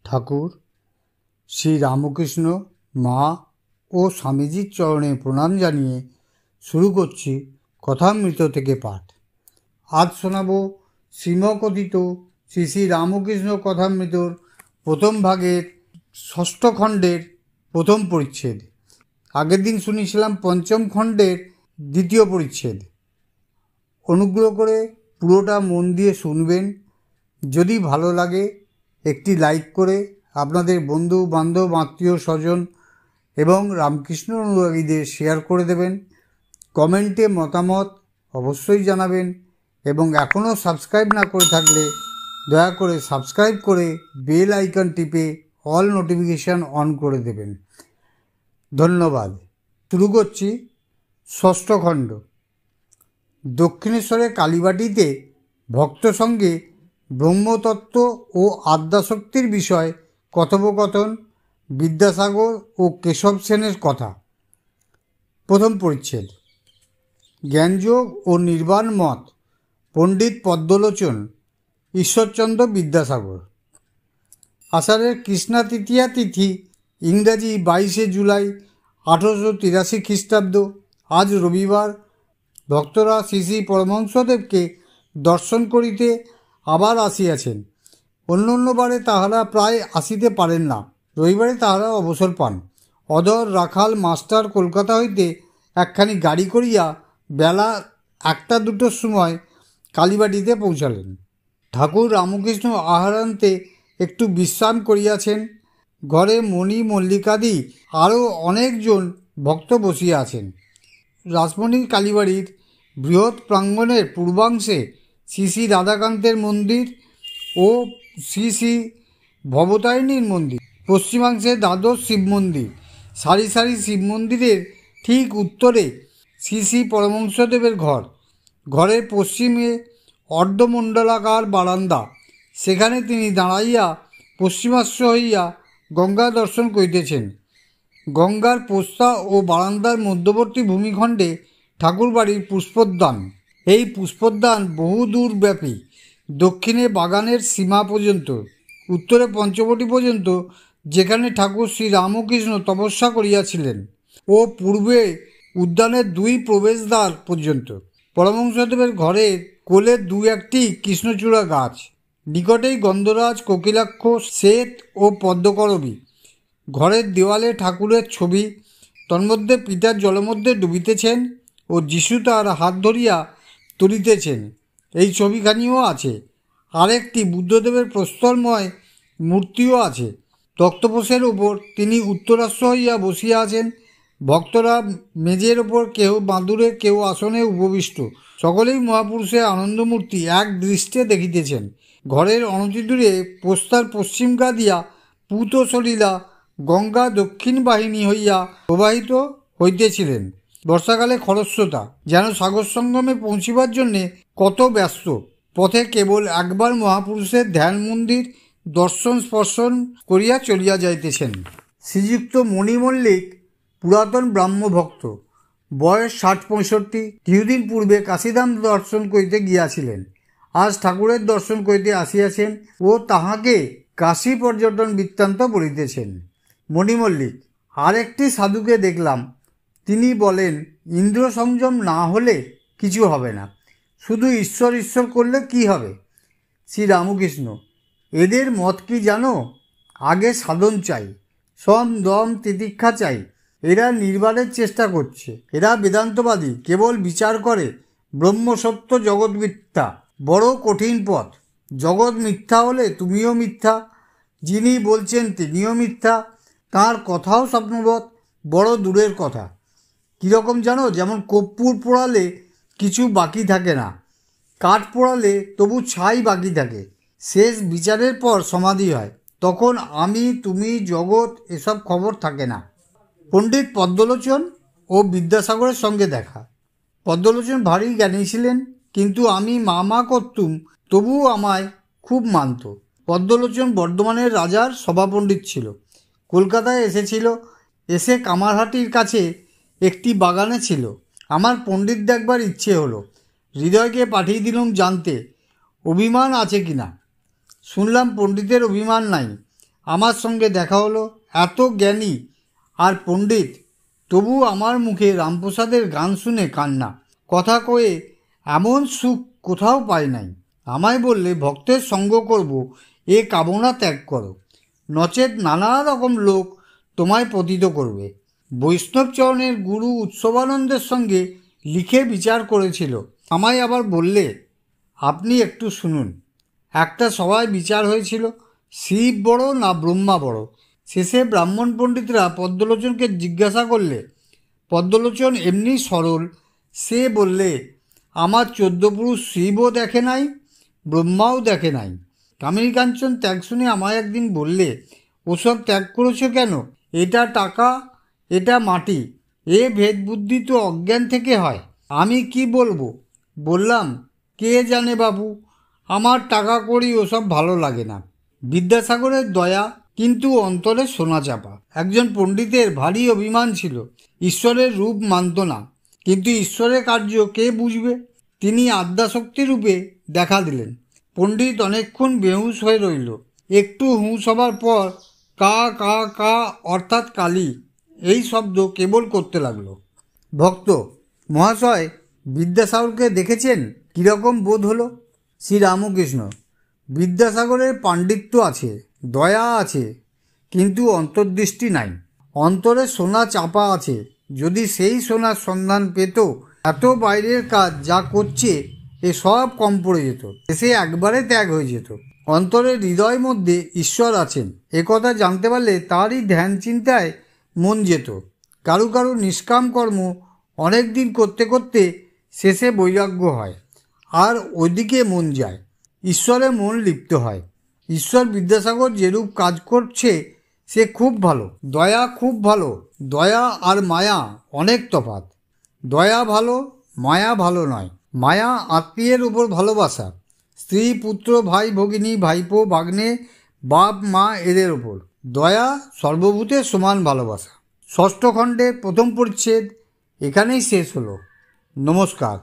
ঠাকুর শ্রী রামকৃষ্ণ মা ও স্বামীজির চরণে প্রণাম জানিয়ে শুরু করছি কথামৃত থেকে পাঠ। আজ শোনাব শ্রীমকথিত শ্রী শ্রী রামকৃষ্ণ কথামৃতর প্রথম ভাগের ষষ্ঠ খণ্ডের প্রথম পরিচ্ছেদ। আগের দিন শুনেছিলাম পঞ্চম খণ্ডের দ্বিতীয় পরিচ্ছেদ। অনুগ্রহ করে পুরোটা মন দিয়ে শুনবেন। যদি ভালো লাগে একটি লাইক করে আপনাদের বন্ধু বান্ধব আত্মীয় স্বজন এবং রামকৃষ্ণ অনুরাগীদের শেয়ার করে দেবেন। কমেন্টে মতামত অবশ্যই জানাবেন এবং এখনও সাবস্ক্রাইব না করে থাকলে দয়া করে সাবস্ক্রাইব করে বেল আইকন টিপে অল নোটিফিকেশান অন করে দেবেন। ধন্যবাদ। শুরু করছি ষষ্ঠ খণ্ড। দক্ষিণেশ্বরের কালীবাটিতে ভক্ত সঙ্গে ব্রহ্মতত্ত্ব ও আদ্যাশক্তির বিষয় কথোপকথন, বিদ্যাসাগর ও কেশব সেনের কথা। প্রথম পরিচ্ছেদ। জ্ঞানযোগ ও নির্বাণ মত, পণ্ডিত পদ্মলোচন, ঈশ্বরচন্দ্র বিদ্যাসাগর। আষাঢ়ের কৃষ্ণা তৃতীয়া তিথি, ইংরাজি 22শে জুলাই 1883 খ্রিস্টাব্দ। আজ রবিবার। ভক্তরা শ্রী শ্রী পরমহংসদেবকে দর্শন করিতে আবার আসিয়াছেন। অন্য অন্যবারে তাহারা প্রায় আসিতে পারেন না, রবিবারে তাহারা অবসর পান। অধর, রাখাল, মাস্টার কলকাতা হইতে একখানি গাড়ি করিয়া বেলা 1টা-2টোর সময় কালীবাটিতে পৌঁছালেন। ঠাকুর রামকৃষ্ণ আহারান্তে একটু বিশ্রাম করিয়াছেন। ঘরে মণি, মল্লিকাদি আরও অনেকজন ভক্ত বসিয়া আছেন। রাসমণির কালীবাড়ির বৃহৎ প্রাঙ্গণের পূর্বাংশে শ্রী শ্রী রাধাকান্তের মন্দির ও শ্রী শ্রী ভবতারিণীর মন্দির, পশ্চিমাংশে দ্বাদশ শিব মন্দির। সারি সারি শিব মন্দিরের ঠিক উত্তরে শ্রী শ্রী পরমহংসদেবের ঘর। ঘরের পশ্চিমে অর্ধমণ্ডলাকার বারান্দা। সেখানে তিনি দাঁড়াইয়া পশ্চিমাশ্ব হইয়া গঙ্গা দর্শন করিতেছেন। গঙ্গার পোস্তা ও বারান্দার মধ্যবর্তী ভূমিখণ্ডে ঠাকুরবাড়ির পুষ্পোদ্যান। এই পুষ্পোদ্যান বহুদূর ব্যাপী, দক্ষিণে বাগানের সীমা পর্যন্ত, উত্তরে পঞ্চবটী পর্যন্ত, যেখানে ঠাকুর শ্রী রামকৃষ্ণ তপস্যা করিয়াছিলেন, ও পূর্বে উদ্যানের 2 প্রবেশদ্বার পর্যন্ত। পরমহংসদেবের ঘরের কোলে 2-1টি কৃষ্ণচূড়া গাছ। নিকটেই গন্ধরাজ, কোকিলাক্ষ, শ্বেত ও পদ্মকরবী। ঘরের দেওয়ালে ঠাকুরের ছবি, তন্মধ্যে পিতার জলমধ্যে ডুবিতেছেন ও যিশু তার হাত ধরিয়া তুলিতেছেন, এই ছবিখানিও আছে। আরেকটি বুদ্ধদেবের প্রস্তরময় মূর্তিও আছে। তক্তপোষের ওপর তিনি উত্তরাশ্ব হইয়া বসিয়া আছেন। ভক্তরা মেজের ওপর, কেউ বাঁদুরে, কেউ আসনে উপবিষ্ট। সকলেই মহাপুরুষের আনন্দমূর্তি এক দৃষ্টে দেখিতেছেন। ঘরের অনতিদূরে পোস্তার পশ্চিম গা দিয়া পূত সলিলা গঙ্গা দক্ষিণ বাহিনী হইয়া প্রবাহিত হইতেছিলেন। বর্ষাকালে খরস্রোতা যেন সাগর সঙ্গমে পৌঁছিবার জন্যে কত ব্যস্ত। পথে কেবল একবার মহাপুরুষের ধ্যান মন্দির দর্শন স্পর্শন করিয়া চলিয়া যাইতেছেন। শ্রীযুক্ত মণি মল্লিক পুরাতন ব্রাহ্মভক্ত, বয়স 60-65। কিছুদিন পূর্বে কাশীধাম দর্শন করিতে গিয়াছিলেন। আজ ঠাকুরের দর্শন করিতে আসিয়াছেন ও তাহাকে কাশী পর্যটন বৃত্তান্ত বলিতেছেন। মণি মল্লিক: আরেকটি সাধুকে দেখলাম, তিনি বলেন ইন্দ্র সংযম না হলে কিছু হবে না, শুধু ঈশ্বর ঈশ্বর করলে কি হবে? শ্রী রামকৃষ্ণ: এদের মত কি জানো? আগে সাধন চাই, সম দম তিতিক্ষা চাই। এরা নির্বাণের চেষ্টা করছে। এরা বেদান্তবাদী, কেবল বিচার করে ব্রহ্ম সত্য, জগৎ মিথ্যা। বড় কঠিন পথ। জগৎ মিথ্যা হলে তুমিও মিথ্যা, যিনি বলছেন তিনিও মিথ্যা, তাঁর কথাও স্বপ্নবৎ, বড় দূরের কথা। কীরকম জানো? যেমন কর্পূর পোড়ালে কিছু বাকি থাকে না, কাঠ পোড়ালে তবু ছাই বাকি থাকে। শেষ বিচারের পর সমাধি হয়, তখন আমি, তুমি, জগৎ এসব খবর থাকে না। পণ্ডিত পদ্মলোচন ও বিদ্যাসাগরের সঙ্গে দেখা। পদ্মলোচন ভারী জ্ঞানী ছিলেন, কিন্তু আমি মা করতুম, তবুও আমায় খুব মানত। পদ্মলোচন বর্ধমানের রাজার সভাপণ্ডিত ছিল। কলকাতায় এসেছিল। এসে কামারহাটির কাছে একটি বাগানে ছিল। আমার পণ্ডিত দেখবার ইচ্ছে হলো। হৃদয়কে পাঠিয়ে দিলুম জানতে অভিমান আছে কিনা। শুনলাম পণ্ডিতের অভিমান নাই। আমার সঙ্গে দেখা হলো, এত জ্ঞানী আর পণ্ডিত, তবু আমার মুখে রামপ্রসাদের গান শুনে কান্না। কথা কয়ে এমন সুখ কোথাও পাই নাই। আমায় বললে ভক্তের সঙ্গ করব, এ কামনা ত্যাগ করো, নচেত নানা রকম লোক তোমায় পতিত করবে। বৈষ্ণবচরণের গুরু উৎসবানন্দের সঙ্গে লিখে বিচার করেছিল। আমায় আবার বললে আপনি একটু শুনুন। একটা সভায় বিচার হয়েছিল, শিব বড় না ব্রহ্মা বড়। শেষে ব্রাহ্মণ পণ্ডিতরা পদ্মলোচনকে জিজ্ঞাসা করলে, পদ্মলোচন এমনি সরল, সে বললে আমার 14 পুরুষ শিবও দেখে নাই, ব্রহ্মাও দেখে নাই। কামিনী কাঞ্চন ত্যাগ শুনে আমায় একদিন বললে, ওসব ত্যাগ করেছো কেন? এটা টাকা, এটা মাটি, এ ভেদ বুদ্ধি তো অজ্ঞান থেকে হয়। আমি কি বলবো? বললাম, কে জানে বাবু, আমার টাকা কড়ি ওসব ভালো লাগে না। বিদ্যাসাগরের দয়া, কিন্তু অন্তরে সোনা চাপা। একজন পণ্ডিতের ভারী অভিমান ছিল, ঈশ্বরের রূপ মানত না, কিন্তু ঈশ্বরের কার্য কে বুঝবে? তিনি আদ্যাশক্তি রূপে দেখা দিলেন। পণ্ডিত অনেকক্ষণ বেহুশ হয়ে রইল। একটু হুঁশ হবার পর কা কা কা অর্থাৎ কালী এই শব্দ কেবল করতে লাগলো। ভক্ত, মহাশয় বিদ্যাসাগরকে দেখেছেন? কীরকম বোধ হলো? শ্রীরামকৃষ্ণ, বিদ্যাসাগরের পাণ্ডিত্য আছে, দয়া আছে, কিন্তু অন্তর্দৃষ্টি নাই। অন্তরে সোনা চাপা আছে। যদি সেই সোনার সন্ধান পেত, এত বাইরের কাজ যা করছে এ সব কম পড়ে যেত, এসে একবারে ত্যাগ হয়ে যেত। অন্তরের হৃদয় মধ্যে ঈশ্বর আছেন এ কথা জানতে পারলে তারই ধ্যান চিন্তায় মন যেত। কারু কারু নিষ্কাম কর্ম অনেক দিন করতে করতে শেষে বৈরাগ্য হয়, আর ওইদিকে মন যায়, ঈশ্বরে মন লিপ্ত হয়। ঈশ্বর বিদ্যাসাগর যেরূপ কাজ করছে সে খুব ভালো, দয়া খুব ভালো। দয়া আর মায়া অনেক তফাৎ। দয়া ভালো, মায়া ভালো নয়। মায়া আত্মীয়ের উপর ভালোবাসা, স্ত্রী পুত্র ভাই ভগিনী ভাইপো ভাগ্নে বাপ মা এদের ওপর। দয়া সর্বভূতের সমান ভালোবাসা। ষষ্ঠ খণ্ডে প্রথম পরিচ্ছেদ এখানেই শেষ হলো। নমস্কার।